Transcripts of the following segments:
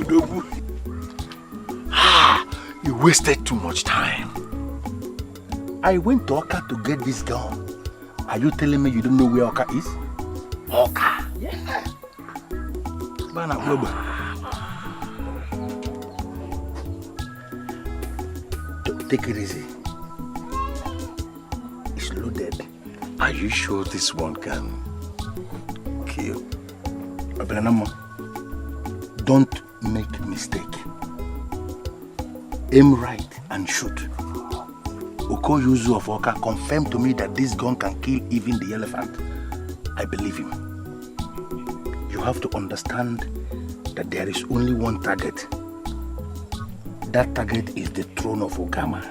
You wasted too much time. I went to Oka to get this gun. Are you telling me you don't know where Oka is? Oka? Yeah. Take it easy. It's loaded. Are you sure this one can kill? Don't make mistake. Aim right and shoot. Ugezu of Oka confirmed to me that this gun can kill even the elephant. I believe him. You have to understand that there is only one target. That target is the throne of Ogama.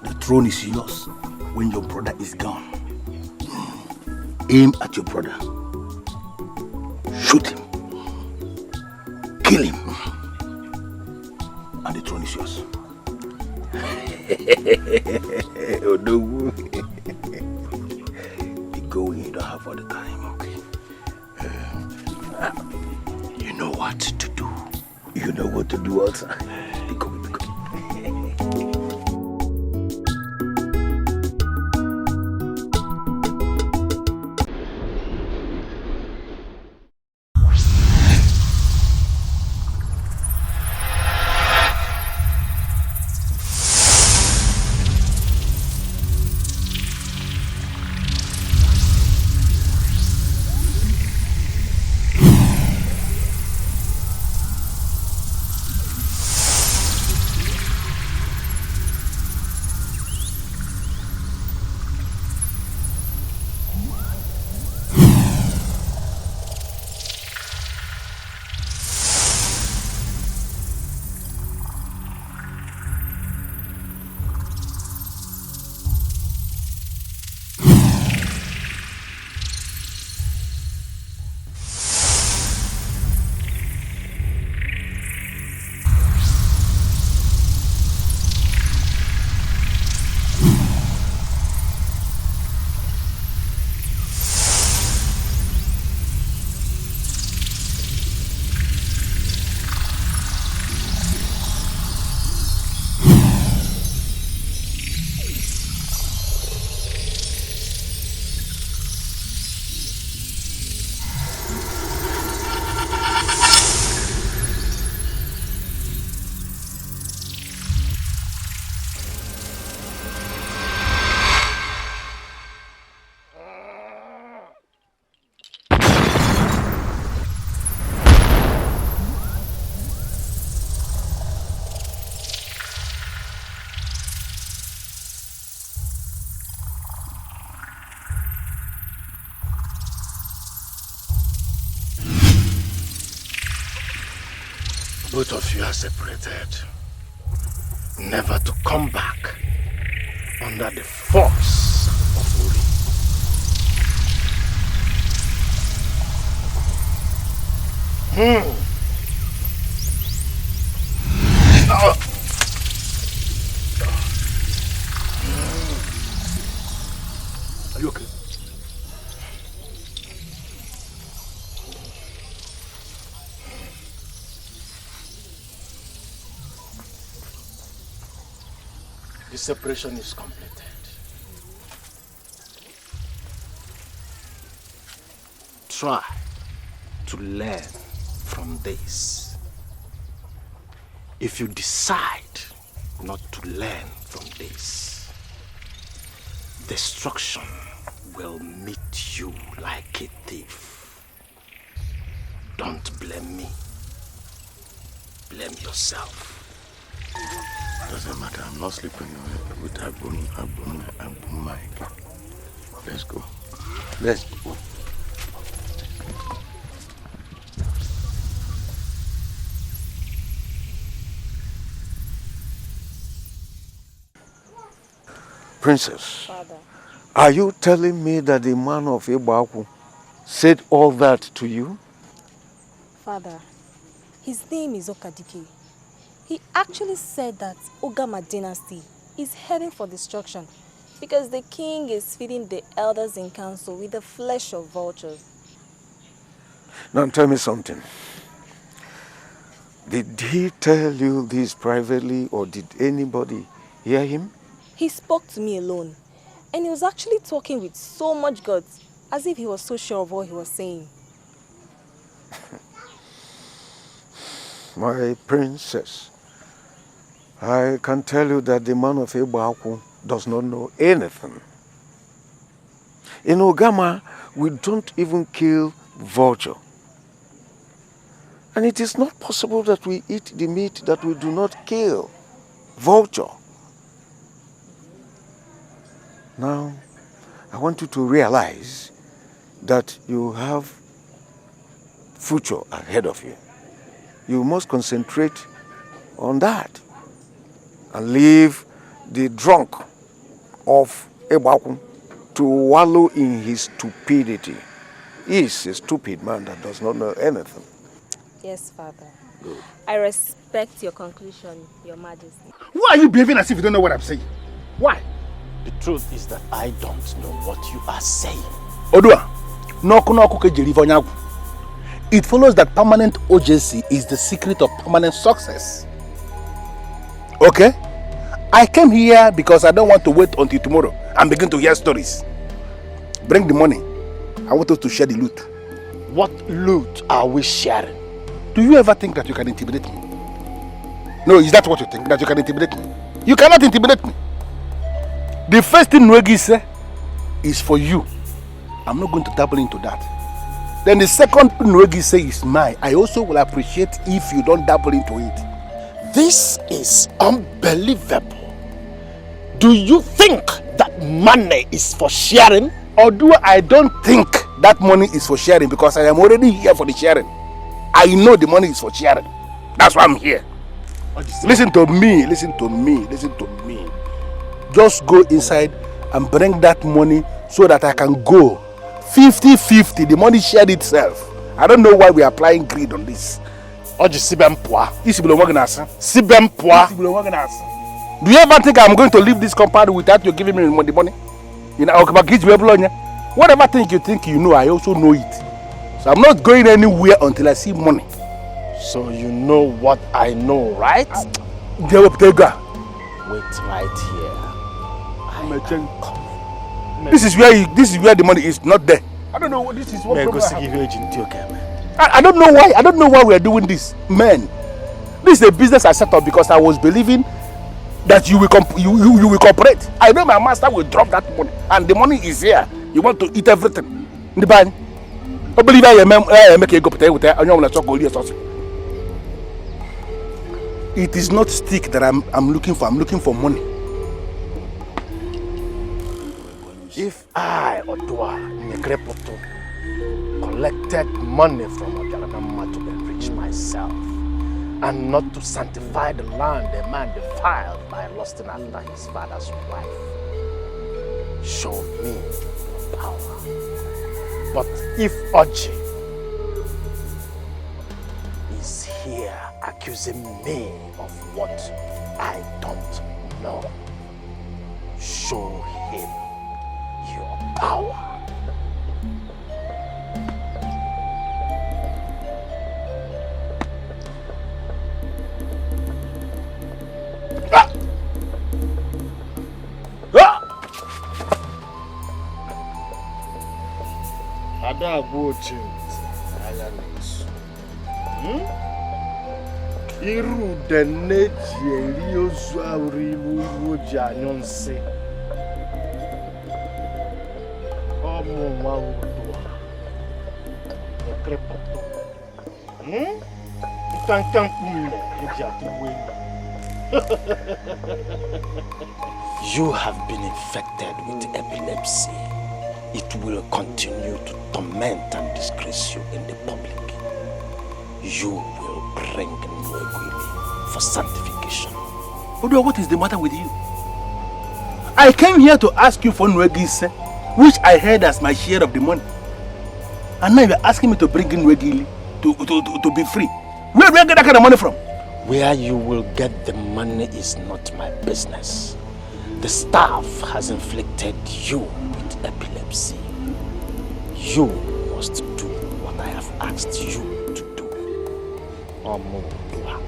The throne is yours when your brother is gone. Aim at your brother. Shoot him. Kill him. And the throne is yours. Odogu. Be going, you don't have all the time, okay? You know what to do. You know what to do also. Be going, be going. Both of you are separated, never to come back under the force of Uri. Are you okay? The separation is completed. Try to learn from this. If you decide not to learn from this, destruction will meet you like a thief. Don't blame me. Blame yourself. Doesn't matter, I'm not sleeping with Abun Mike. Let's go. Let's go. Princess, Father, are you telling me that the man of Ibaku said all that to you? Father, his name is Okadike. He actually said that Ogama dynasty is heading for destruction because the king is feeding the elders in council with the flesh of vultures. Now tell me something. Did he tell you this privately or did anybody hear him? He spoke to me alone. And he was actually talking with so much guts, as if he was so sure of what he was saying. My princess, I can tell you that the man of Ebaku does not know anything. In Ogama, we don't even kill vulture. And it is not possible that we eat the meat that we do not kill. Vulture. Now, I want you to realize that you have future ahead of you. You must concentrate on that and leave the drunk of Ebaku to wallow in his stupidity. He is a stupid man that does not know anything. Yes, Father. Good. I respect your conclusion, Your Majesty. Why are you behaving as if you don't know what I'm saying? Why? The truth is that I don't know what you are saying. Odua, it follows that permanent urgency is the secret of permanent success. Okay? I came here because I don't want to wait until tomorrow and begin to hear stories. Bring the money. I want us to share the loot. What loot are we sharing? Do you ever think that you can intimidate me? No, is that what you think? That you can intimidate me? You cannot intimidate me. The first thing Nwegi say is for you. I'm not going to dabble into that. Then the second thing Nwegi say is mine. I also will appreciate if you don't dabble into it. This is unbelievable. Do you think that money is for sharing? Or do I don't think that money is for sharing because I am already here for the sharing. I know the money is for sharing. That's why I'm here. Listen to me, listen to me, listen to me. Just go inside and bring that money so that I can go 50-50. The money shared itself. I don't know why we are applying greed on this. Do you ever think I'm going to leave this compound without you giving me the money? You know, whatever thing you think you know, I also know it. So I'm not going anywhere until I see money. So you know what I know, right? Wait right here. I'm coming. This is where the money is, not there. I don't know what this is. What I don't know why. I don't know why we are doing this, man. This is a business I set up because I was believing that you will cooperate. I know my master will drop that money, and the money is here. You want to eat everything. I believe I make a go with it is not stick that I'm looking for. I'm looking for money. If I, Odua Negrepoto, collected money from Ogalanama to enrich myself and not to sanctify the land a man defiled by lusting after his father's wife, show me your power. But if Oji is here accusing me of what I don't know, show him your power. Ada Bochi, Iru de Nigerian Nollywood. You have been infected with epilepsy. It will continue to torment and disgrace you in the public. You will bring Nwegwili for sanctification. Odo, what is the matter with you? I came here to ask you for Nwegwili, which I heard as my share of the money. And now you're asking me to bring in Nwegwili to be free. Where do I get that kind of money from? Where you will get the money is not my business. The staff has inflicted you with epilepsy. You must do what I have asked you to do. Omudua.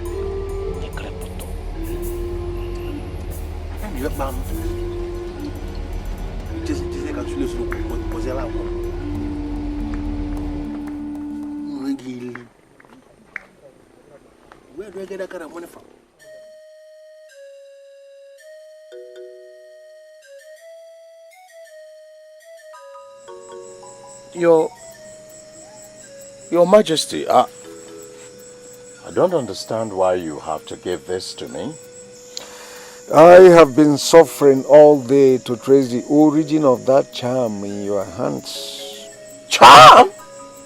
Where do I get that kind of money from? Your Majesty, I don't understand why you have to give this to me. I have been suffering all day to trace the origin of that charm in your hands. Charm?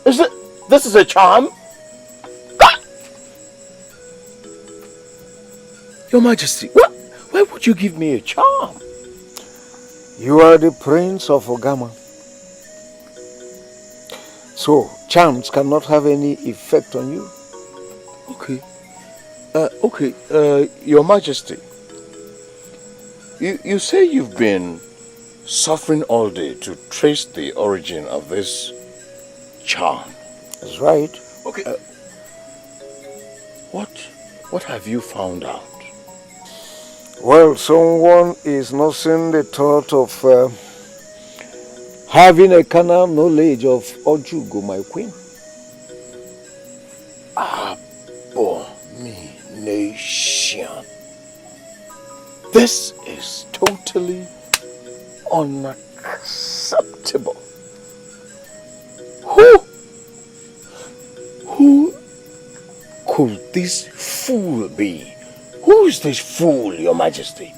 This is a charm? Your Majesty, why would you give me a charm? You are the Prince of Ogama. So, charms cannot have any effect on you. Okay. Your Majesty, you say you've been suffering all day to trace the origin of this charm. That's right. Okay. What have you found out? Well, someone is nursing the thought of having a carnal knowledge of Ugezu, my queen. Abomination. This is totally unacceptable. Who could this fool be? Who is this fool, Your Majesty?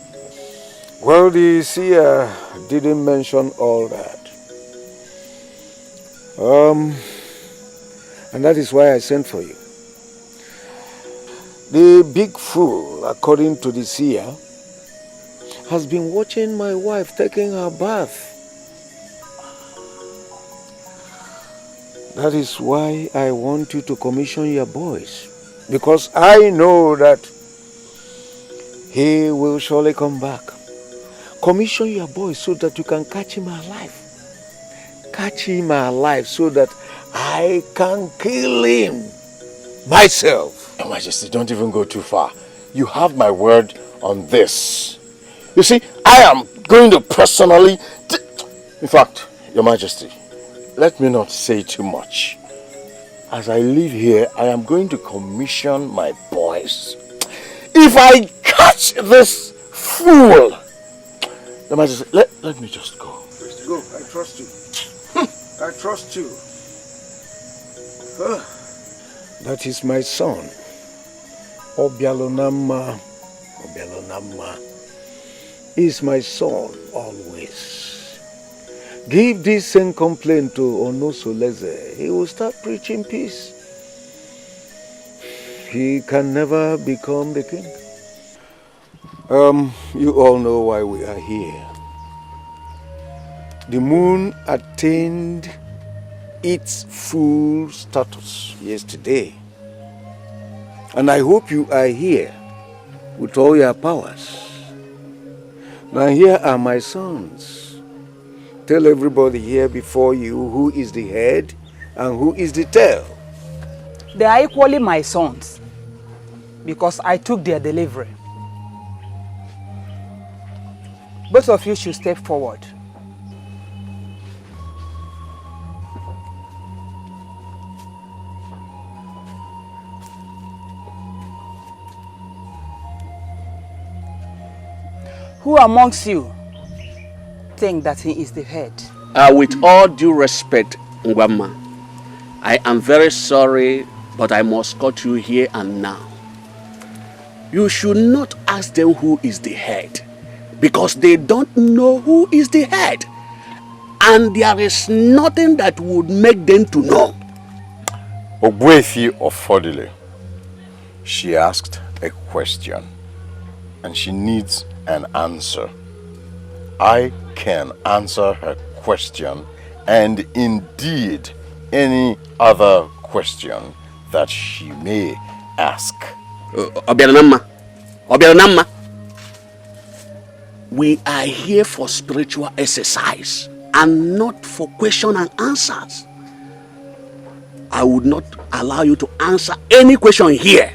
Well, the seer didn't mention all that. And that is why I sent for you. The big fool, according to the seer, has been watching my wife taking her bath. That is why I want you to commission your boys. Because I know that he will surely come back. Commission your boys so that you can catch him alive. Catch him alive so that I can kill him myself. Your Majesty, don't even go too far. You have my word on this. You see, I am going to personally... In fact, Your Majesty, let me not say too much. As I leave here, I am going to commission my boys. If I catch this fool... Your Majesty, let me just go. Go, I trust you. I trust you. That is my son. Obialonama is my son always. Give this same complaint to Onosoleze. He will start preaching peace. He can never become the king. You all know why we are here. The moon attained its full status yesterday. And I hope you are here with all your powers. Now here are my sons. Tell everybody here before you who is the head and who is the tail. They are equally my sons because I took their delivery. Both of you should step forward. Who amongst you think that he is the head? With all due respect, Ngwama, I am very sorry, but I must cut you here and now. You should not ask them who is the head, because they don't know who is the head. And there is nothing that would make them to know. Ogwefi Ofodile, she asked a question, and she needs an answer. I can answer her question and indeed any other question that she may ask. Obianama, we are here for spiritual exercise and not for question and answers. I would not allow you to answer any question here.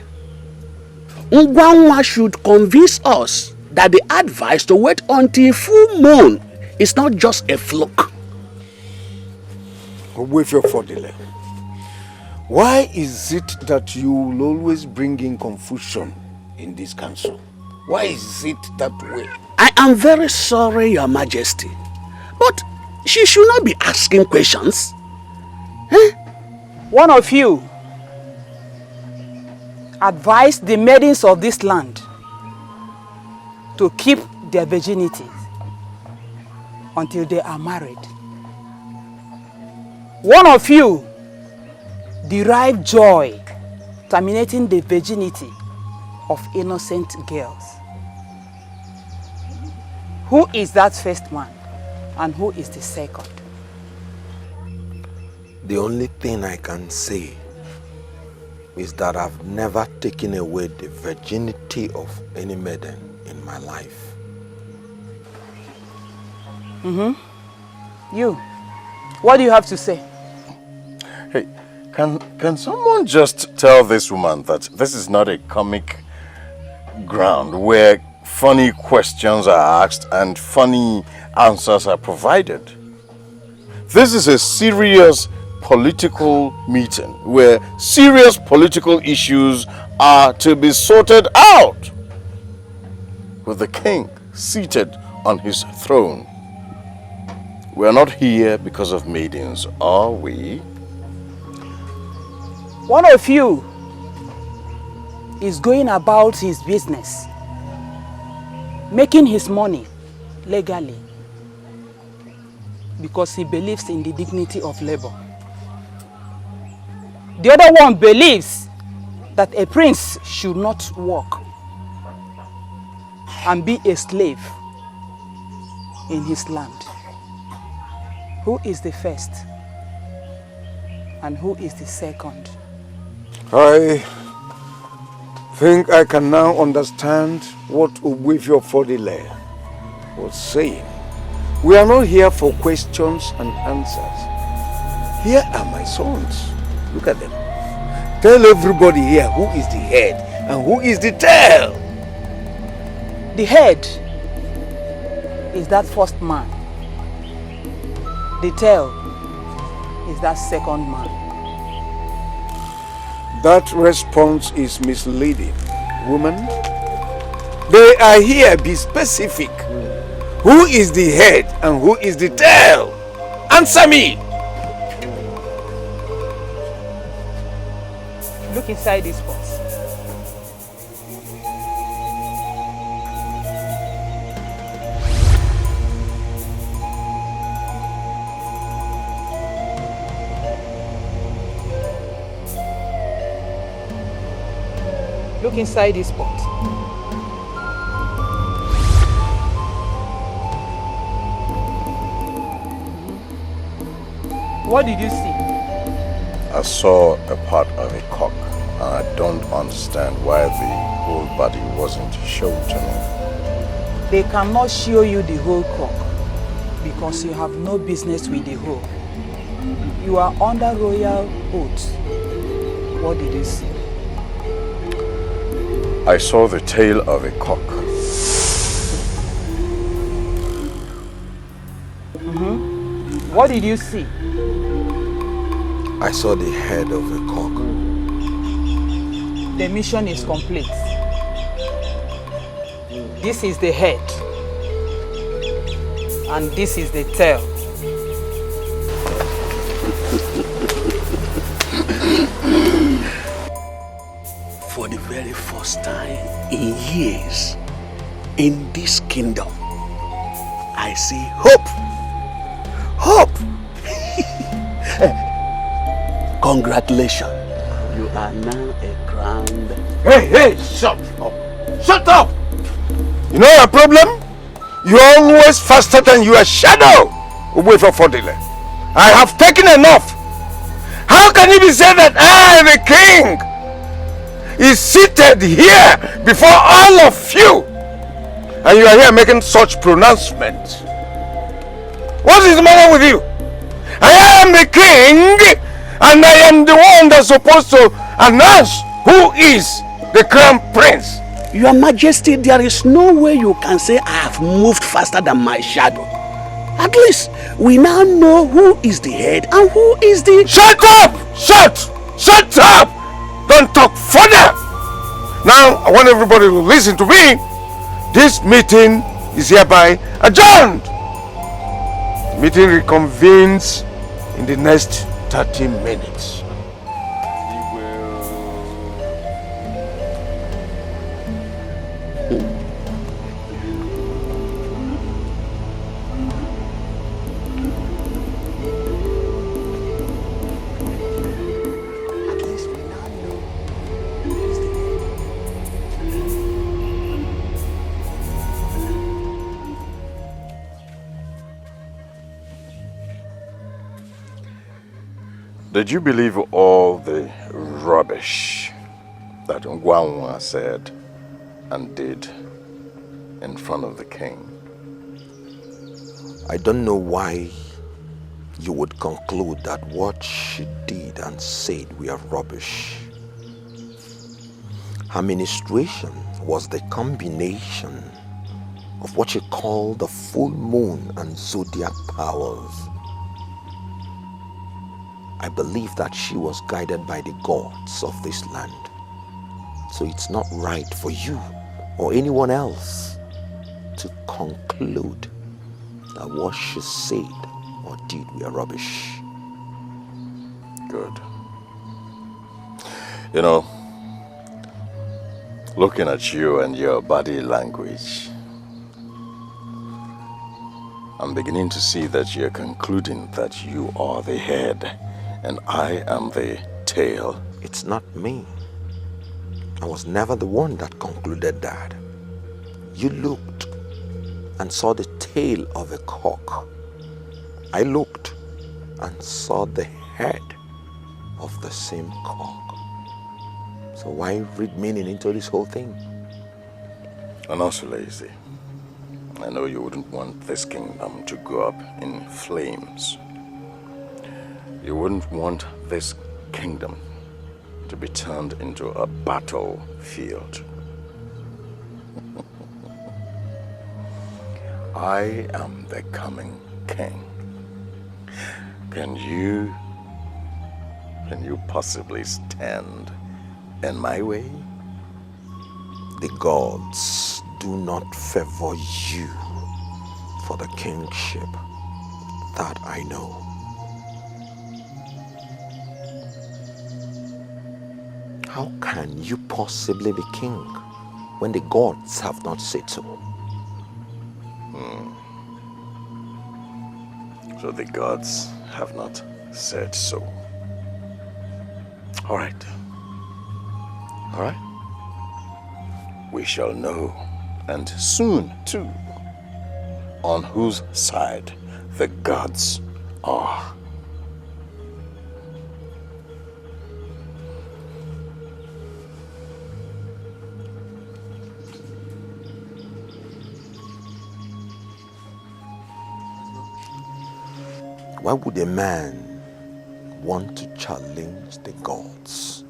Ngwanwa should convince us that the advice to wait until full moon is not just a fluke. With your Fodile, why is it that you will always bring in confusion in this council? Why is it that way? I am very sorry, Your Majesty, but she should not be asking questions. One of you advise the maidens of this land to keep their virginity until they are married. One of you derive joy terminating the virginity of innocent girls. Who is that first man and who is the second? The only thing I can say is that I've never taken away the virginity of any maiden in my life. You, what do you have to say? Hey, can someone just tell this woman that this is not a comic ground where funny questions are asked and funny answers are provided? This is a serious political meeting where serious political issues are to be sorted out with the king seated on his throne. We are not here because of maidens, are we? One of you is going about his business, making his money legally because he believes in the dignity of labor. The other one believes that a prince should not work and be a slave in his land. Who is the first and who is the second? I think I can now understand what Ugezu Fodile was saying. We are not here for questions and answers. Here are my sons. Look at them. Tell everybody here who is the head and who is the tail. The head is that first man. The tail is that second man. That response is misleading. Woman, they are here. Be specific. Who is the head and who is the tail? Answer me. Look inside this box. Look inside this pot. What did you see? I saw a part of a cock, and I don't understand why the whole body wasn't shown to me. They cannot show you the whole cock because you have no business with the whole. You are under royal oath. What did you see? I saw the tail of a cock. What did you see? I saw the head of a cock. The mission is complete. This is the head. And this is the tail. For the very first time in years, in this kingdom, I see hope. Hope! Congratulations. You are now a crowned... Hey, shut up! Shut up! You know your problem? You are always faster than your shadow. Ugezu Fodile, I have taken enough. How can it be said that I, the king, is seated here before all of you, and you are here making such pronouncements? What is the matter with you? I am the king, and I am the one that's supposed to announce who is the crown prince. Your Majesty, there is no way you can say I have moved faster than my shadow. At least we now know who is the head and who is the... Shut up! Shut up! Don't talk further! Now, I want everybody to listen to me. This meeting is hereby adjourned. The meeting reconvenes in the next 30 minutes. Did you believe all the rubbish that Ngwanwa said and did in front of the king? I don't know why you would conclude that what she did and said were rubbish. Her ministration was the combination of what she called the full moon and zodiac powers. I believe that she was guided by the gods of this land. So it's not right for you or anyone else to conclude that what she said or did were rubbish. Good. You know, looking at you and your body language, I'm beginning to see that you're concluding that you are the head and I am the tail. It's not me. I was never the one that concluded that. You looked and saw the tail of a cock. I looked and saw the head of the same cock. So why read meaning into this whole thing? And also, lazy. I know you wouldn't want this kingdom to go up in flames. You wouldn't want this kingdom to be turned into a battlefield. I am the coming king. Can you possibly stand in my way? The gods do not favor you for the kingship. That I know. How can you possibly be king when the gods have not said so? So the gods have not said so. All right. All right. We shall know, and soon too, on whose side the gods are. Why would a man want to challenge the gods?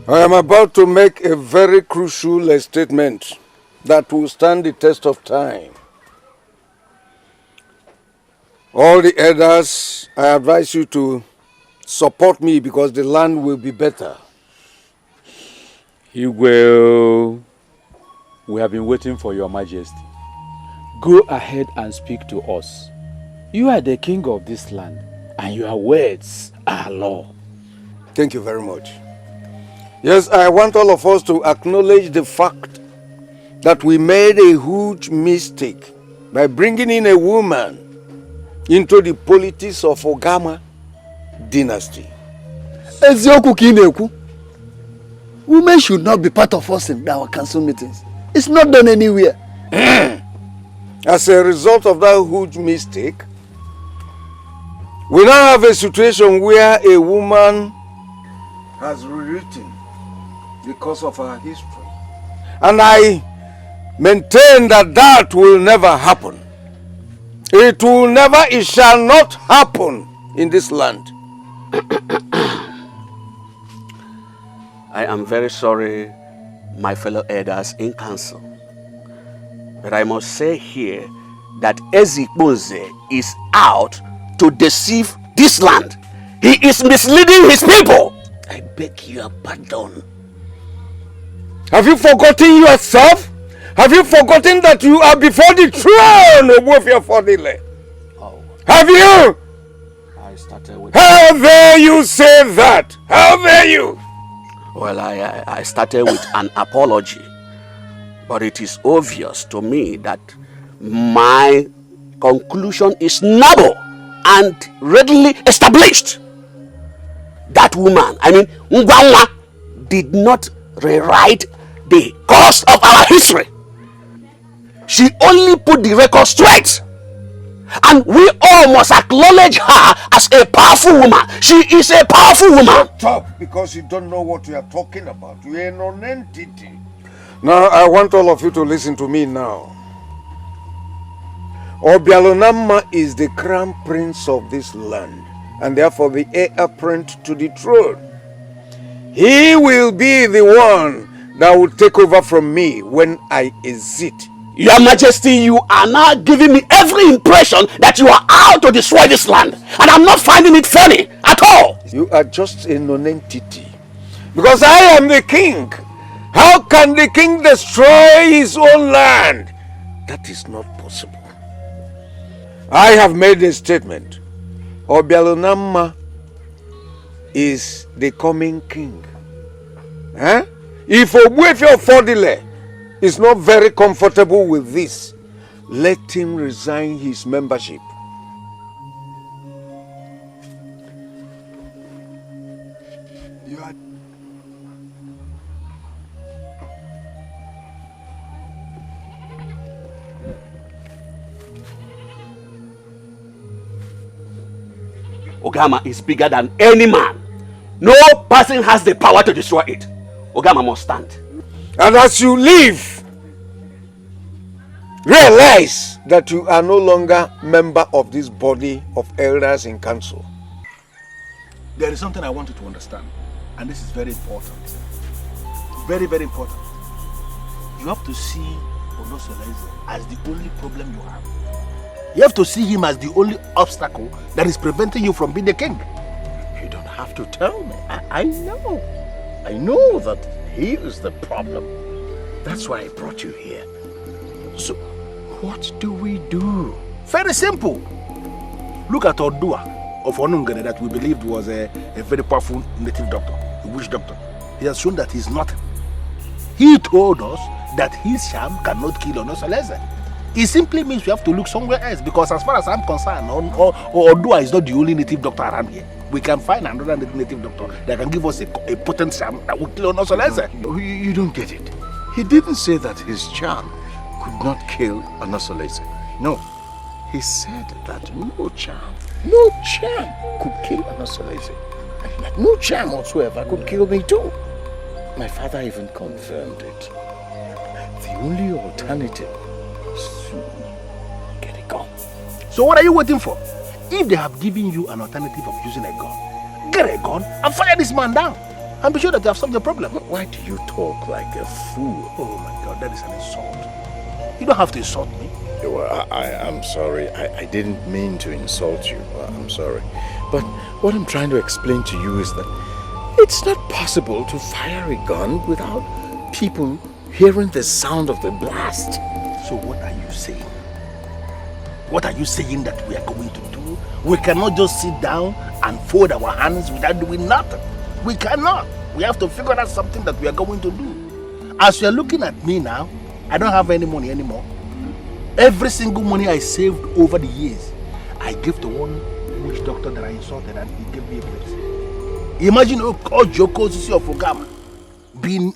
I am about to make a very crucial statement that will stand the test of time. All the elders, I advise you to support me because the land will be better. He will. We have been waiting for your majesty. Go ahead and speak to us. You are the king of this land, and your words are law. Thank you very much. Yes, I want all of us to acknowledge the fact that we made a huge mistake by bringing in a woman into the politics of Ogama dynasty. Ezioku Kineku, women should not be part of us in our council meetings. It's not done anywhere. As a result of that huge mistake, we now have a situation where a woman has rewritten the course of our history. And I maintain that that will never happen. It shall not happen in this land. I am very sorry, my fellow elders in council. But I must say here that Ezekboze is out to deceive this land. He is misleading his people. I beg your pardon. Have you forgotten yourself? Have you forgotten that you are before the throne of Wofia? Oh. Have you? I started with... How dare you say that? How dare you? Well, I started with an apology. But it is obvious to me that my conclusion is noble and readily established. That woman, Ngwanwa, did not rewrite the course of our history. She only put the record straight. And we all must acknowledge her as a powerful woman. She is a powerful woman. Shut up, because you don't know what we are talking about. You are a non-entity. Now, I want all of you to listen to me now. Obialonama is the crown prince of this land, and therefore the heir apparent to the throne. He will be the one that will take over from me when I exit. Your Majesty, you are now giving me every impression that you are out to destroy this land, and I'm not finding it funny at all. You are just a non-entity, because I am the king. How can the king destroy his own land? That is not possible. I have made a statement. Obialonama is the coming king. If Ogbuefi Ofodile is not very comfortable with this, let him resign his membership. You are... Ogama is bigger than any man. No person has the power to destroy it. Ogama must stand. And as you leave, realize that you are no longer member of this body of elders in council. There is something I want you to understand, and this is very important. Very, very important. You have to see Onosoleze as the only problem you have. You have to see him as the only obstacle that is preventing you from being the king. You don't have to tell me. I know. I know that he is the problem. That's why I brought you here. So, what do we do? Very simple. Look at Odua of Onungere that we believed was a very powerful native doctor, a witch doctor. He has shown that he's nothing. He told us that his charm cannot kill Onosoleze. It simply means we have to look somewhere else, because as far as I'm concerned, Odua is not the only native doctor around here. We can find another native doctor that can give us a potent charm that will kill Onosoleze. You don't get it. He didn't say that his charm could not kill Onosoleze. No. He said that no charm could kill Onosoleze. No charm whatsoever could kill me too. My father even confirmed it. The only alternative is to get a gun. So what are you waiting for? If they have given you an alternative of using a gun, get a gun and fire this man down. And be sure that you have solved the problem. Why do you talk like a fool? Oh my God, that is an insult. You don't have to insult me. Well, I'm sorry. I didn't mean to insult you. I'm sorry. But what I'm trying to explain to you is that it's not possible to fire a gun without people hearing the sound of the blast. So what are you saying? What are you saying that we are going to do? We cannot just sit down and fold our hands without doing nothing. We cannot. We have to figure out something that we are going to do. As you are looking at me now, I don't have any money anymore. Every single money I saved over the years, I gave to one witch doctor that I insulted, and he gave me a place. Imagine Ugezu.J.Ugezu of Ogama being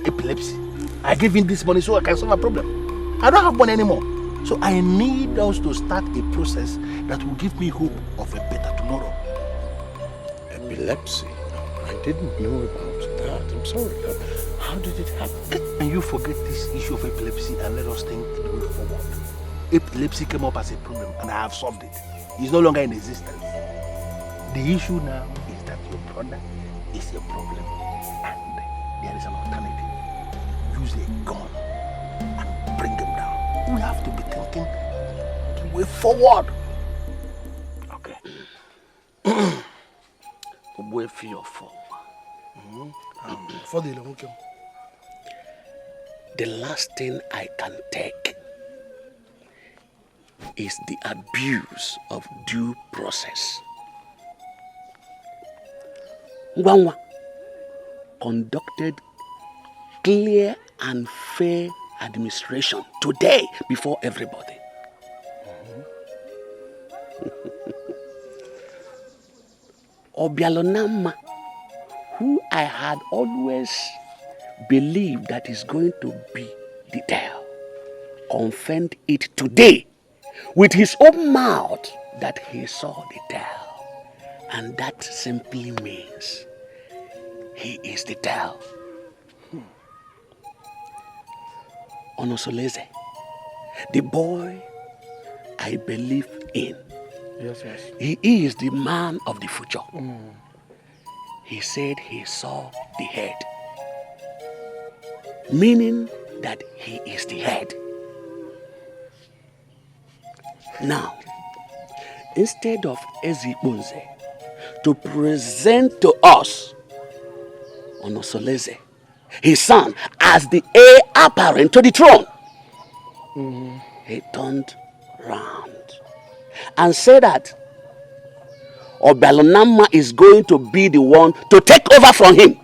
epilepsy. I gave him this money so I can solve a problem. I don't have money anymore. So I need us to start a process that will give me hope of a better tomorrow. Epilepsy? I didn't know about that. I'm sorry. How did it happen? Can you forget this issue of epilepsy and let us think the way forward? Epilepsy came up as a problem and I have solved it. It's no longer in existence. The issue now brother is a problem and there is an alternative. Use a gun and bring him down. We have to be thinking the way forward. Okay. Way fearful. The last thing I can take is the abuse of due process. Ngwanwa conducted clear and fair administration today before everybody. Obialonama, who I had always believed that is going to be the tail, confirmed it today with his own mouth that he saw the tail. And that simply means he is the tail. Onosoleze, the boy I believe in. Yes. He is the man of the future. He said he saw the head, meaning that he is the head. Now, instead of Ezibunze to present to us Onosoleze, his son, as the heir apparent to the throne, he turned round and said that Obialonama is going to be the one to take over from him.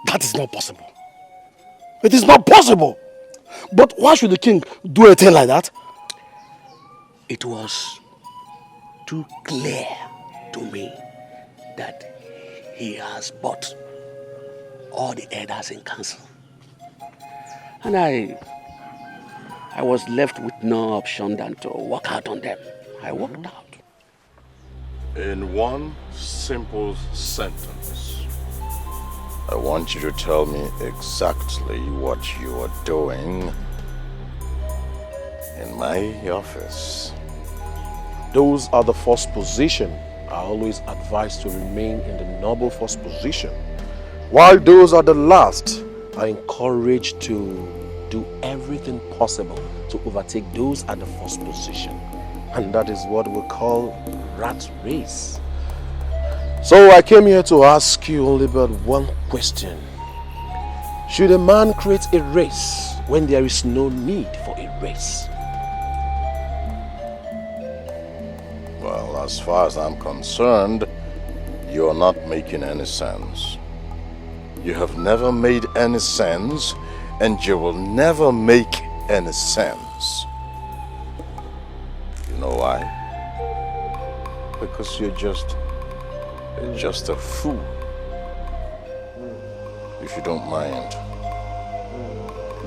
That is not possible. It is not possible. But why should the king do a thing like that? It was too clear to me that he has bought all the elders in council. And I was left with no option than to walk out on them. I walked out. In one simple sentence, I want you to tell me exactly what you are doing in my office. Those are the first position. I always advise to remain in the noble first position. While those are the last, I encourage to do everything possible to overtake those at the first position. And that is what we call rat race. So I came here to ask you only but one question. Should a man create a race when there is no need for a race? Well, as far as I'm concerned, you're not making any sense. You have never made any sense, and you will never make any sense. You know why? Because you're just a fool. If you don't mind,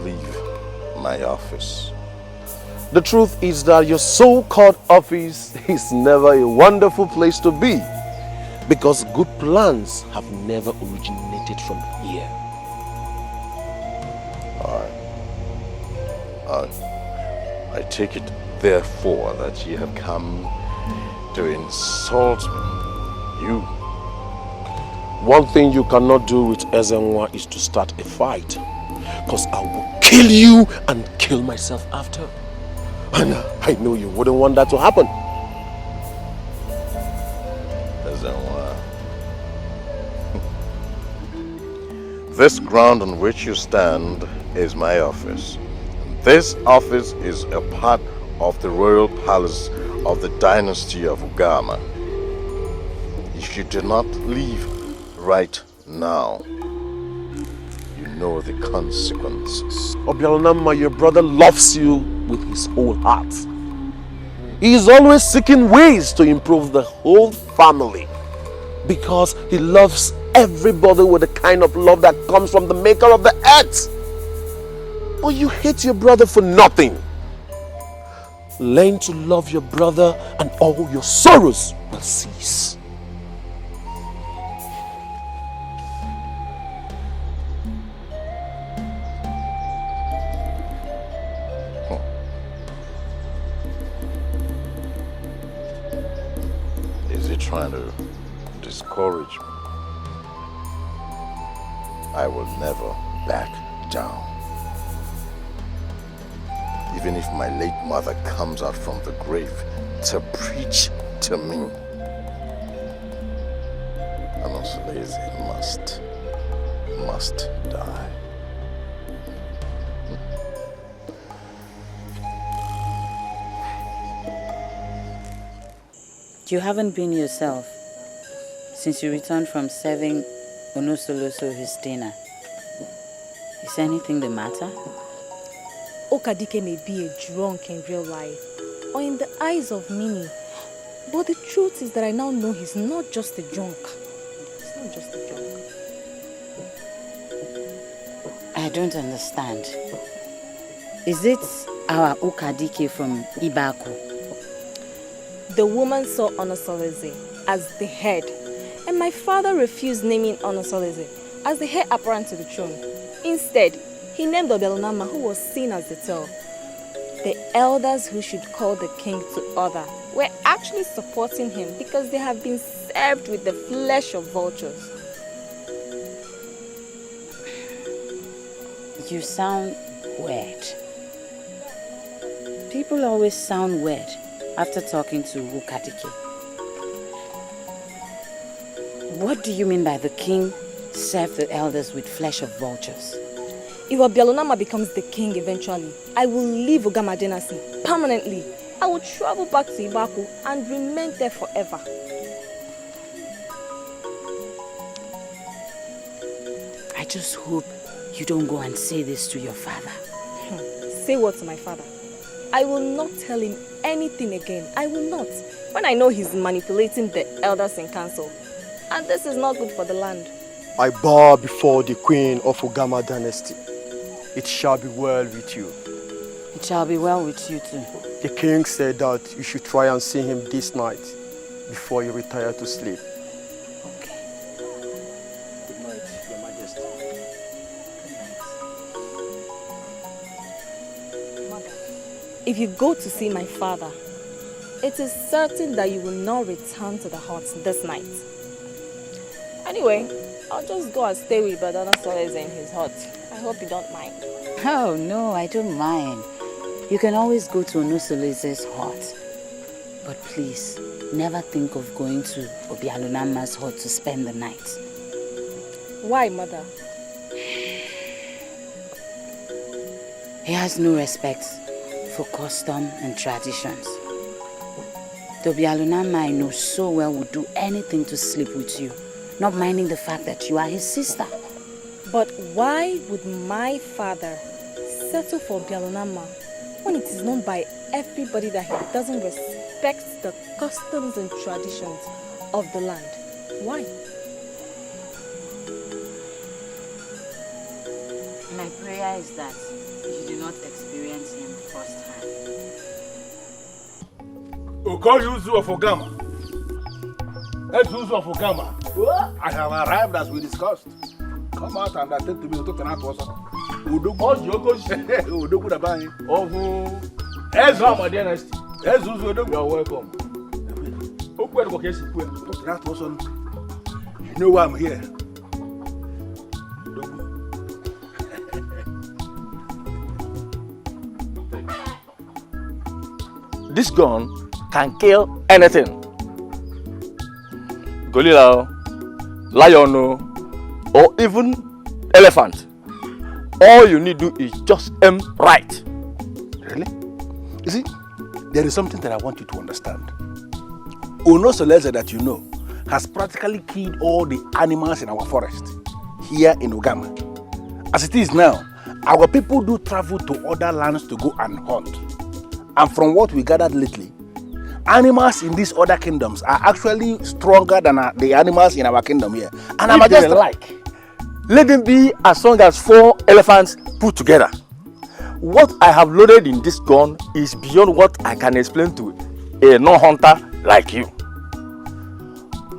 leave my office. The truth is that your so-called office is never a wonderful place to be, because good plans have never originated from here. I take it, therefore, that you have come to insult me. You. One thing you cannot do with Ezenwa is to start a fight, because I will kill you and kill myself after. And I know you wouldn't want that to happen. Ezenwa. This ground on which you stand is my office. This office is a part of the royal palace of the dynasty of Ugama. If you do not leave right now, you know the consequences. Obialonama, your brother loves you with his whole heart. He is always seeking ways to improve the whole family, because he loves everybody with the kind of love that comes from the maker of the earth. But you hate your brother for nothing. Learn to love your brother and all your sorrows will cease. Is he trying to discourage me? I will never back down. Even if my late mother comes out from the grave to preach to me, Anosoleze must die. You haven't been yourself since you returned from serving Onosoloso his dinner. Is anything the matter? Okadike may be a drunk in real life or in the eyes of many, but the truth is that I now know he's not just a drunk. He's not just a drunk. I don't understand. Is it our Okadike from Ibaku? The woman saw Onosoleze as the head, and my father refused naming Onosoleze as the heir apparent to the throne. Instead, he named Obelunama, who was seen as the tail. The elders who should call the king to order were actually supporting him because they have been served with the flesh of vultures. You sound weird. People always sound weird after talking to Okadike. What do you mean by the king served the elders with flesh of vultures? If Obialunama becomes the king eventually, I will leave Ogama dynasty permanently. I will travel back to Ibaku and remain there forever. I just hope you don't go and say this to your father. Say what to my father? I will not tell him anything again. I will not. When I know he's manipulating the elders in council. And this is not good for the land. I bow before the queen of Ogama dynasty. It shall be well with you. It shall be well with you too. The king said that you should try and see him this night before you retire to sleep. Okay. Good night, Your Majesty. Good night. Mother, if you go to see my father, it is certain that you will not return to the hut this night. Anyway, I'll just go and stay with Badana Soleze in his hut. I hope you don't mind. Oh, no, I don't mind. You can always go to Onosoleze's hut. But please, never think of going to Obialunama's hut to spend the night. Why, Mother? He has no respect for custom and traditions. The Obialunama I know so well would do anything to sleep with you, not minding the fact that you are his sister. But why would my father settle for Obialunama when it is known by everybody that he doesn't respect the customs and traditions of the land? Why? My prayer is that you do not experience him firsthand. Ugezu of Ogama. Ugezu of Ogama. I have arrived as we discussed. Come out and attend to me to turn out to us. Udogu da bani. Ogama dynasty. Ugezu Udogu. You are welcome. You know why I'm here. This gun can kill anything. Gorilla, lion, or even elephant. All you need to do is just aim right. Really? You see, there is something that I want you to understand. Onosoleze that you know has practically killed all the animals in our forest here in Ogama. As it is now, our people do travel to other lands to go and hunt. And from what we gathered lately, animals in these other kingdoms are actually stronger than the animals in our kingdom here. And I'm just like, let them be as strong as 4 elephants put together. What I have loaded in this gun is beyond what I can explain to a non-hunter like you.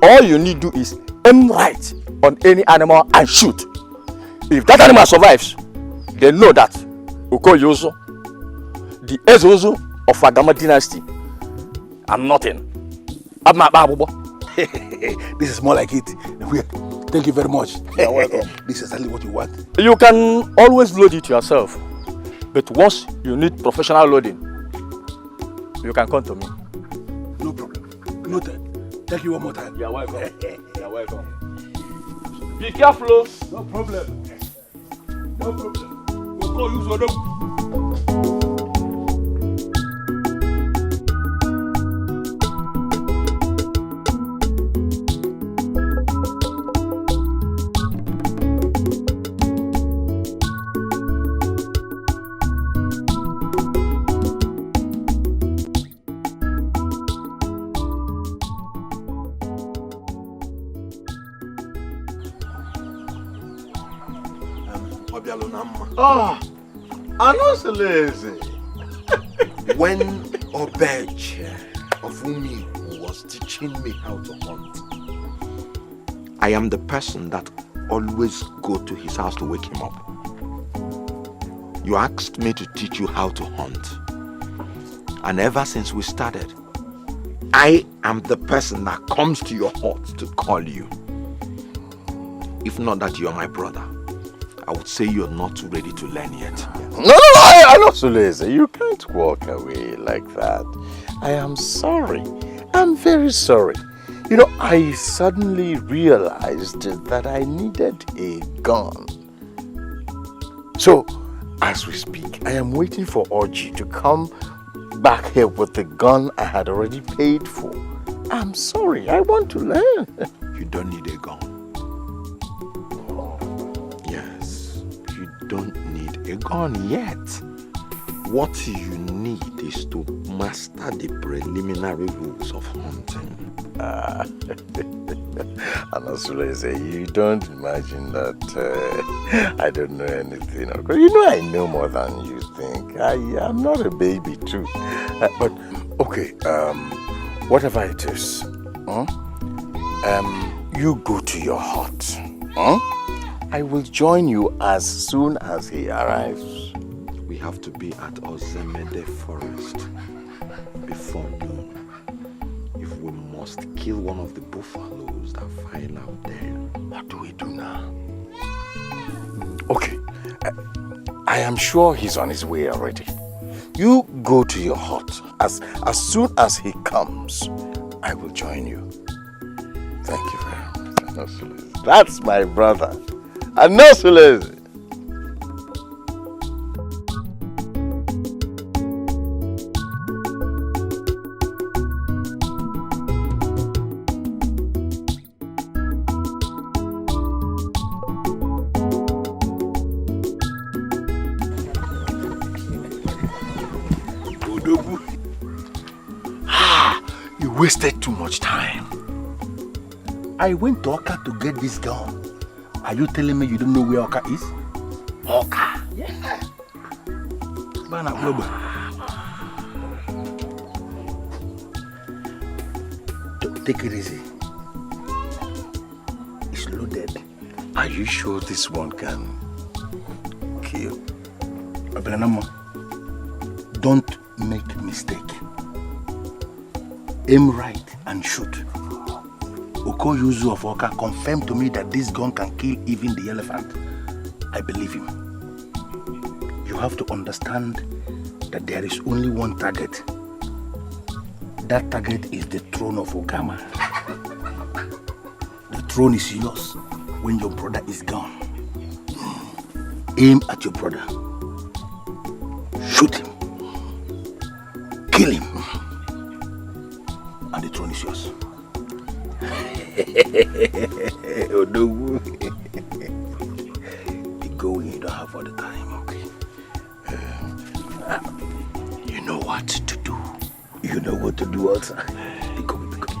All you need to do is aim right on any animal and shoot. If that animal survives, they know that Ugezu, the Ugezu of Ogama dynasty, I'm nothing. this is more like it. Thank you very much. You're welcome. This is exactly what you want. You can always load it yourself. But once you need professional loading, you can come to me. No problem. Noted. Thank you one more time. You're welcome. You're welcome. Be careful. No problem. No problem. We'll call you Zodo. Ah, I know so lazy. When Obej of Umi was teaching me how to hunt, I am the person that always go to his house to wake him up. You asked me to teach you how to hunt. And ever since we started, I am the person that comes to your hut to call you. If not that you are my brother, I would say you're not ready to learn yet. No, I'm not so lazy. You can't walk away like that. I am sorry. I'm very sorry. You know, I suddenly realized that I needed a gun. So, as we speak, I am waiting for Oji to come back here with the gun I had already paid for. I'm sorry. I want to learn. You don't need a gun. Don't need a gun yet. What you need is to master the preliminary rules of hunting. Anasule, you don't imagine that I don't know anything. You know I know more than you think. I am not a baby too. But okay, whatever it is, you go to your hut. I will join you as soon as he arrives. We have to be at Ozemede Forest before noon. If we must kill one of the buffaloes that file out there, what do we do now? Okay, I am sure he's on his way already. You go to your hut. As soon as he comes, I will join you. Thank you very much. That's my brother. I'm not so lazy. You wasted too much time. I went to Oka to get this gun. Are you telling me you don't know where Oka is? Oka? Yeah. Take it easy. It's loaded. Are you sure this one can kill? Don't make mistake. Aim right and shoot. Ugezu of Oka confirmed to me that this gun can kill even the elephant. I believe him. You have to understand that there is only one target. That target is the throne of Ogama. The throne is yours when your brother is gone. Aim at your brother. Shoot him. Kill him. And the throne is yours. Odogu. Be going, you don't have all the time, okay? You know what to do. You know what to do also. Be going, be going.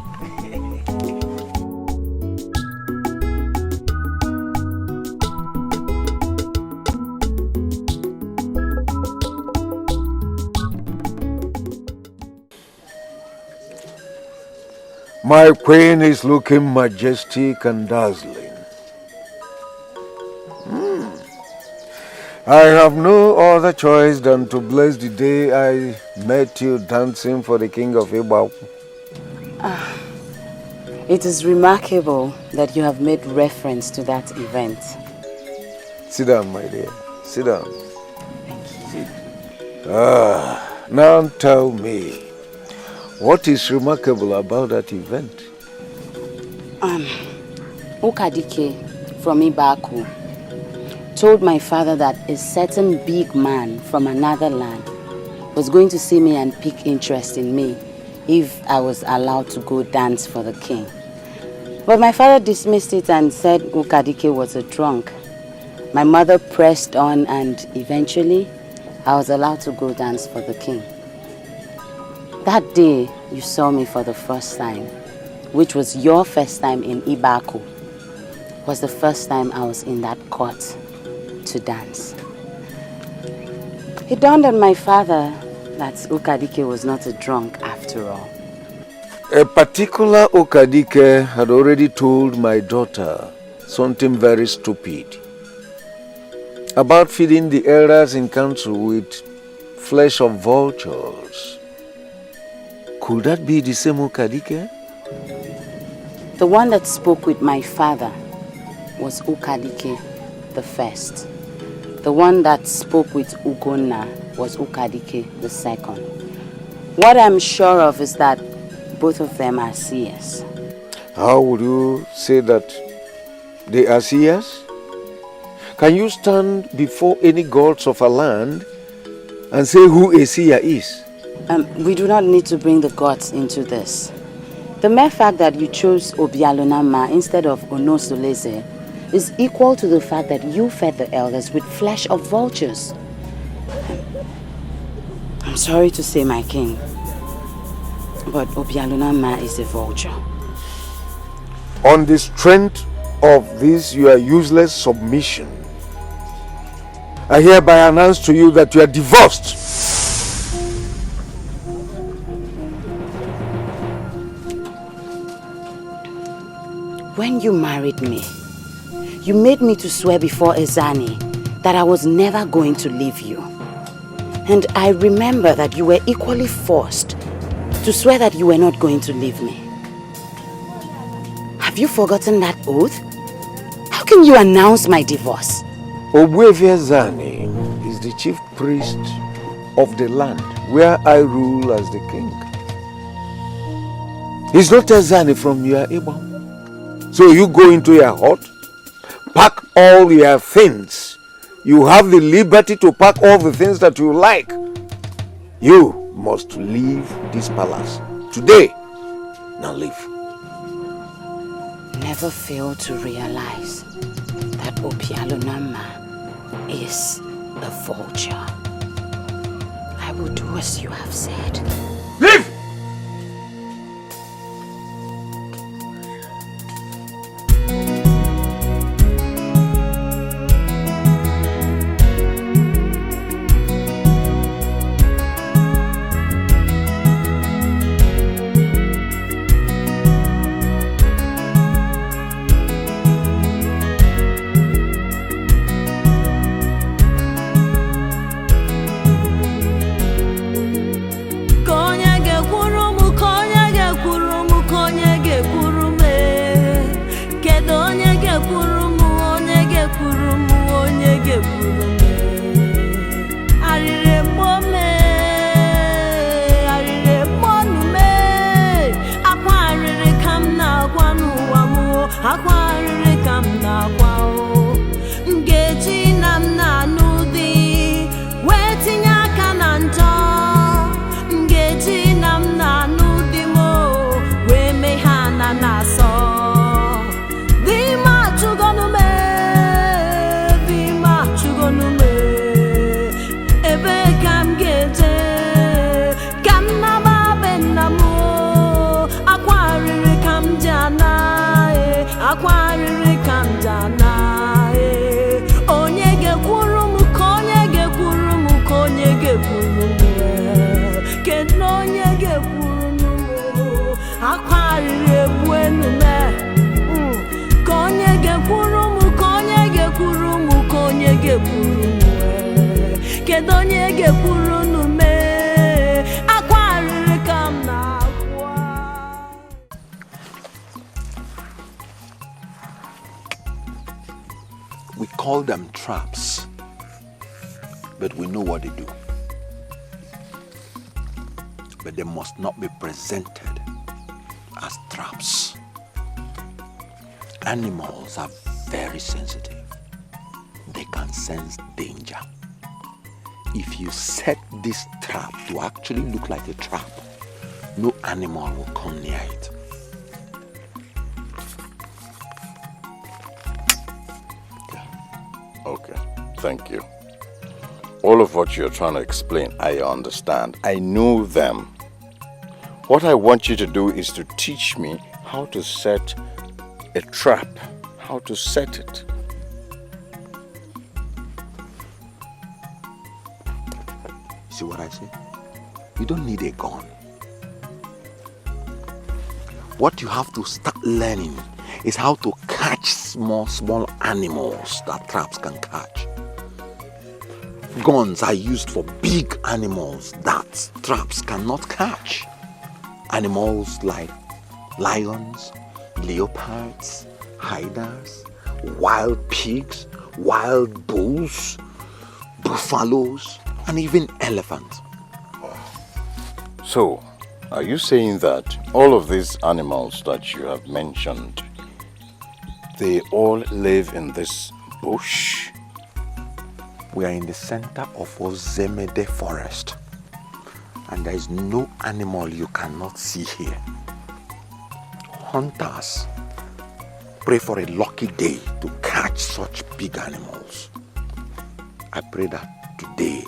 My queen is looking majestic and dazzling. I have no other choice than to bless the day I met you dancing for the king of Ibao. It is remarkable that you have made reference to that event. Sit down, my dear. Sit down. Thank you. Now tell me, what is remarkable about that event? Ukadike from Ibaku told my father that a certain big man from another land was going to see me and pick interest in me if I was allowed to go dance for the king. But my father dismissed it and said Ukadike was a drunk. My mother pressed on and eventually I was allowed to go dance for the king. That day you saw me for the first time, which was your first time in Ibaku, was the first time I was in that court to dance. It dawned on my father that Ukadike was not a drunk after all. A particular Ukadike had already told my daughter something very stupid about feeding the elders in council with flesh of vultures. Could that be the same Ukadike? The one that spoke with my father was Ukadike the first. The one that spoke with Ugonna was Ukadike the second. What I'm sure of is that both of them are seers. How would you say that they are seers? Can you stand before any gods of a land and say who a seer is? We do not need to bring the gods into this. The mere fact that you chose Obialonama instead of Onosoleze is equal to the fact that you fed the elders with flesh of vultures. I'm sorry to say, my king, but Obialonama is a vulture. On the strength of this your useless submission, I hereby announce to you that you are divorced. When you married me, you made me to swear before Ezani that I was never going to leave you. And I remember that you were equally forced to swear that you were not going to leave me. Have you forgotten that oath? How can you announce my divorce? Ogbuefi Ezani is the chief priest of the land where I rule as the king. He's not Ezani from your Ibom. So you go into your hut, pack all your things. You have the liberty to pack all the things that you like. You must leave this palace today. Now leave. Never fail to realize that Obialonama is a vulture. I will do as you have said. Leave! Aqua We call them traps, but we know what they do. But they must not be presented as traps. Animals are very sensitive. They can sense danger. If you set this trap to actually look like a trap, no animal will come near it. Okay, thank you. All of what you're trying to explain, I understand. I know them. What I want you to do is to teach me how to set a trap, how to set it. See what I say? You don't need a gun. What you have to start learning is how to catch small animals that traps can catch. Guns are used for big animals that traps cannot catch. Animals like lions, leopards, hyenas, wild pigs, wild bulls, buffaloes, and even elephants. So, are you saying that all of these animals that you have mentioned, they all live in this bush? We are in the center of Ozemede forest, and there is no animal you cannot see here. Hunters pray for a lucky day to catch such big animals. I pray that today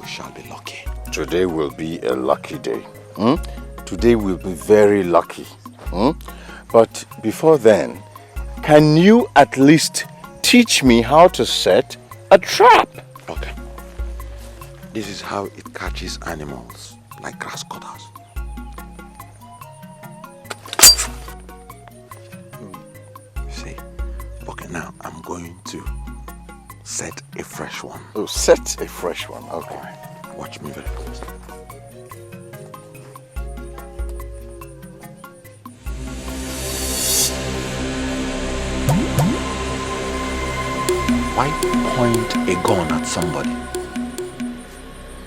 we shall be lucky. Today will be a lucky day. Today will be very lucky. But before then, can you at least teach me how to set a trap? Okay. This is how it catches animals like grass cutters. See? Okay, now I'm going to set a fresh one. Oh, set a fresh one. Okay. All right. Watch me very closely. Why point a gun at somebody?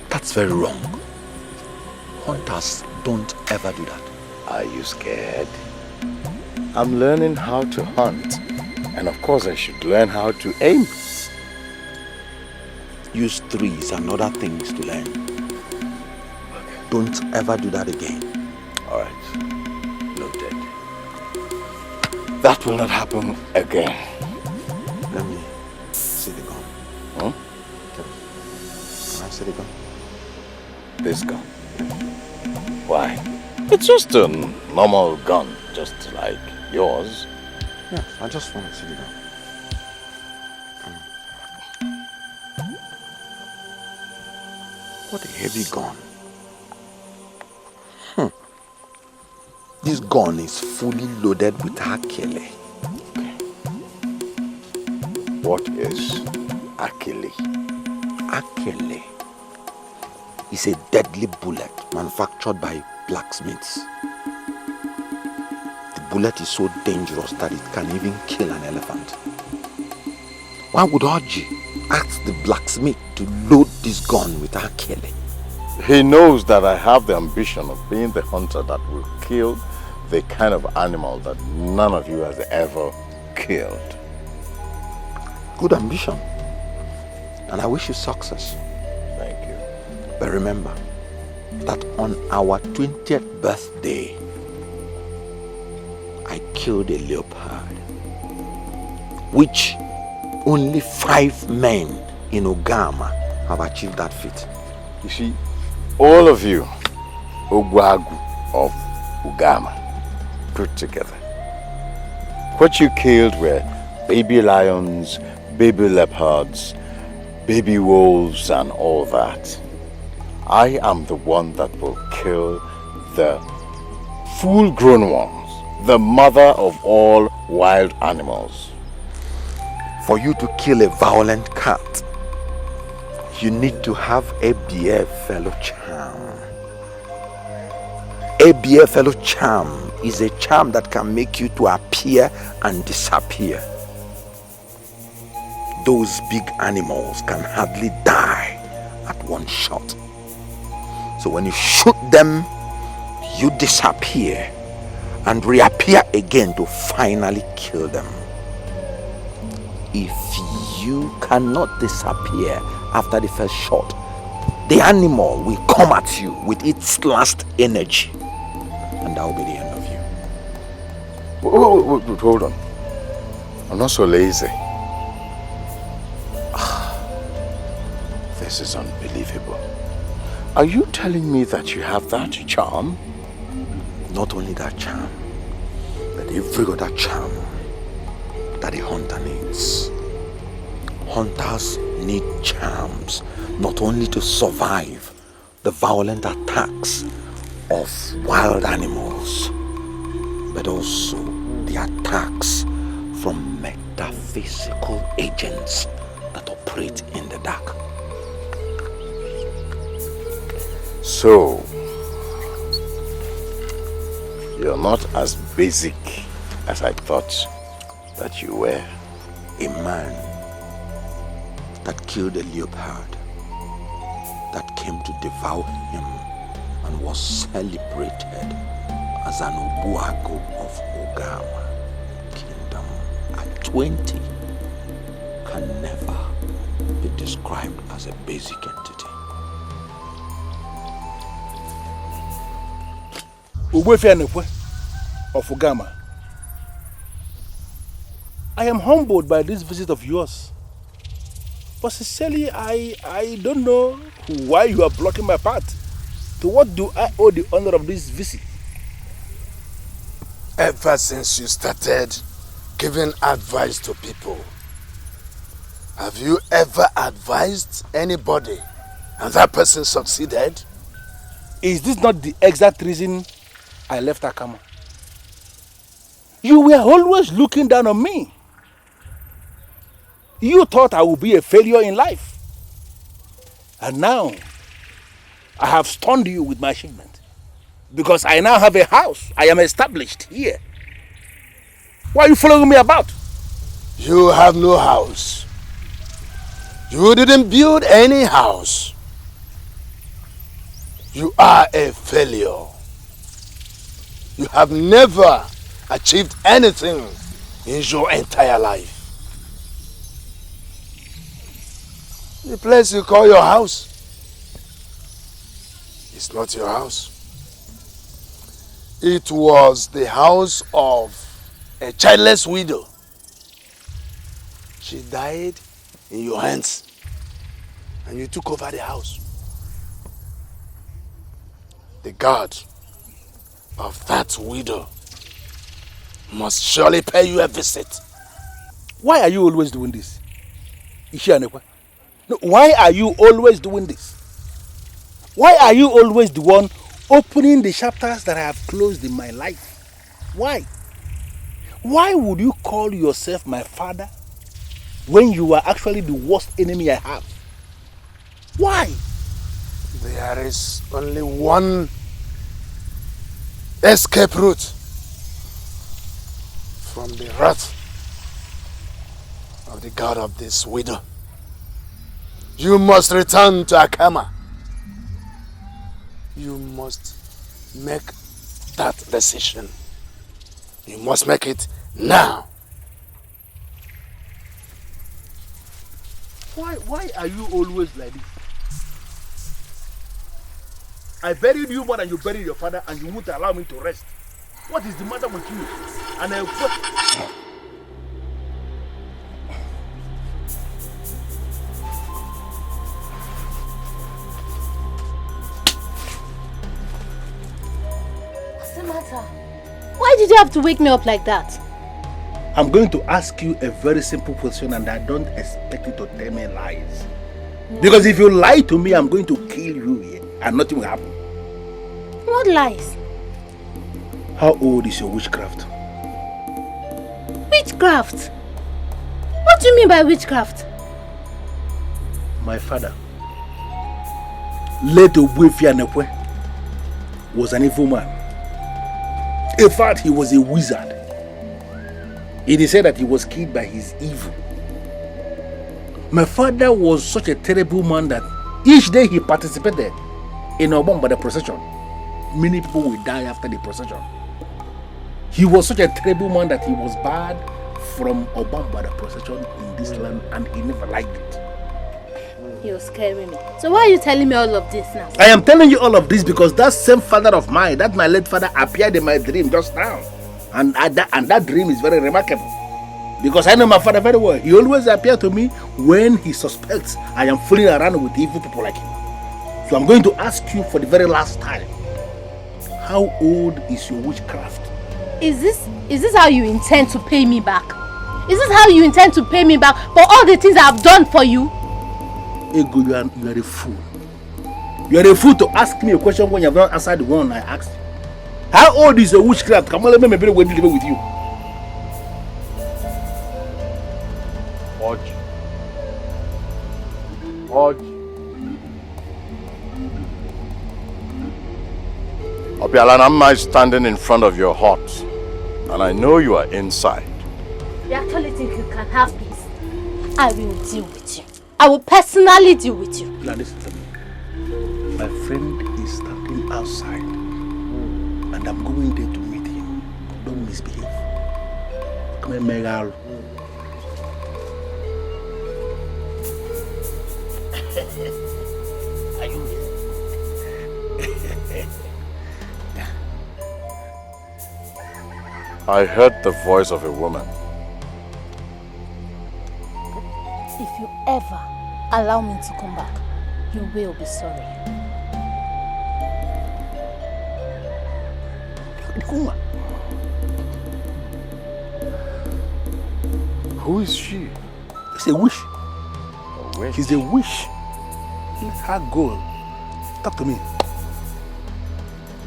That's very wrong. Hunters don't ever do that. Are you scared? I'm learning how to hunt. And of course I should learn how to aim. Use trees and other things to learn. Don't ever do that again. All right. Noted. That will not happen again. Let me see the gun. Huh? Can I see the gun? This gun? Why? It's just a normal gun, just like yours. Yes, I just want to see the gun. What a heavy gun. This gun is fully loaded with Akele. What is Akele? Akele is a deadly bullet manufactured by blacksmiths. The bullet is so dangerous that it can even kill an elephant. One would urge you, ask the blacksmith to load this gun with Akele. He knows that I have the ambition of being the hunter that will kill the kind of animal that none of you has ever killed. Good ambition. And I wish you success. Thank you. But remember that on our 20th birthday, I killed a leopard, which only 5 men in Ogama have achieved that feat. You see, all of you, Ogwagu of Ugama, put together. What you killed were baby lions, baby leopards, baby wolves, and all that. I am the one that will kill the full-grown ones, the mother of all wild animals. For you to kill a violent cat, you need to have a BF fellow charm. A BF fellow charm is a charm that can make you to appear and disappear. those big animals can hardly die at one shot. So when you shoot them, you disappear and reappear again to finally kill them. If you cannot disappear after the first shot, the animal will come at you with its last energy, and that will be the end of you. Wait, hold on. I'm not so lazy. This is unbelievable. Are you telling me that you have that charm? Not only that charm, but every other charm that a hunter needs. Hunters need charms, not only to survive the violent attacks of wild animals, but also the attacks from metaphysical agents that operate in the dark. So, you're not as basic as I thought that you were. A man that killed a leopard, that came to devour him and was celebrated as an Obuago of Ogama Kingdom at 20 can never be described as a basic entity. Of Ogama. I am humbled by this visit of yours. But sincerely, I don't know why you are blocking my path. To what do I owe the honor of this visit? Ever since you started giving advice to people, have you ever advised anybody and that person succeeded? Is this not the exact reason I left Akama? You were always looking down on me. You thought I would be a failure in life. And now, I have stunned you with my achievement. Because I now have a house. I am established here. Why are you following me about? You have no house. You didn't build any house. You are a failure. You have never achieved anything in your entire life. The place you call your house is not your house. It was the house of a childless widow. She died in your hands and you took over the house. The God of that widow must surely pay you a visit. Why are you always doing this? Ishianekwa? No, why are you always doing this? Why are you always the one opening the chapters that I have closed in my life? Why? Why would you call yourself my father when you are actually the worst enemy I have? Why? There is only one escape route from the wrath of the God of this widow. You must return to Akama. You must make that decision. You must make it now. Why are you always like this? I buried you more than you buried your father, and you won't allow me to rest. What is the matter with you? And What's the matter? Why did you have to wake me up like that? I'm going to ask you a very simple question, and I don't expect you to tell me lies. Because if you lie to me, I'm going to kill you here, and nothing will happen. What lies? How old is your witchcraft? Witchcraft? What do you mean by witchcraft? My father, Leto Buefianekwe, was an evil man. In fact, he was a wizard. It is said that he was killed by his evil. My father was such a terrible man that each day he participated in Obamba the procession, many people will die after the procession. He was such a terrible man that he was barred from Obamba the procession in this land, and he never liked it. You're scaring me. So why are you telling me all of this now? I am telling you all of this because that same father of mine, that my late father, appeared in my dream just now. And that dream is very remarkable. Because I know my father very well. He always appears to me when he suspects I am fooling around with evil people like him. So I'm going to ask you for the very last time. How old is your witchcraft? Is this how you intend to pay me back? Is this how you intend to pay me back for all the things I've done for you? Ego, you are a fool. You are a fool to ask me a question when you have not answered the one I asked you. How old is your witchcraft? Come on, let me maybe live with you. Obialanama is standing in front of your hut, and I know you are inside. You actually think you can have peace? I will deal with you. I will personally deal with you. Now listen to me. My friend is standing outside, and I'm going there to meet him. Don't misbehave. Come here, Megal. Are you here? I heard the voice of a woman. If you ever allow me to come back, you will be sorry. Who is she? It's a wish. A wish? She's a wish. Let her go. Talk to me.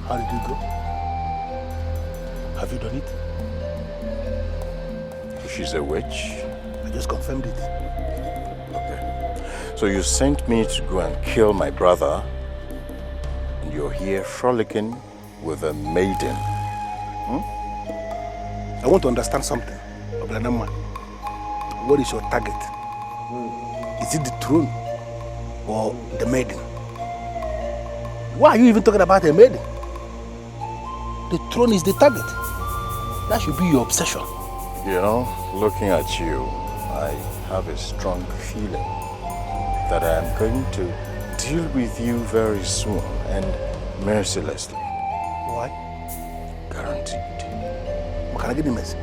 How did you go? Have you done it? She's a witch? I just confirmed it. Okay. So you sent me to go and kill my brother, and you're here frolicking with a maiden. I want to understand something, Oblanama. What is your target? Is it the throne or the maiden? Why are you even talking about a maiden? The throne is the target. That should be your obsession. You know, looking at you, I have a strong feeling that I am going to deal with you very soon and mercilessly. Why? Guaranteed. What can I get the mercy?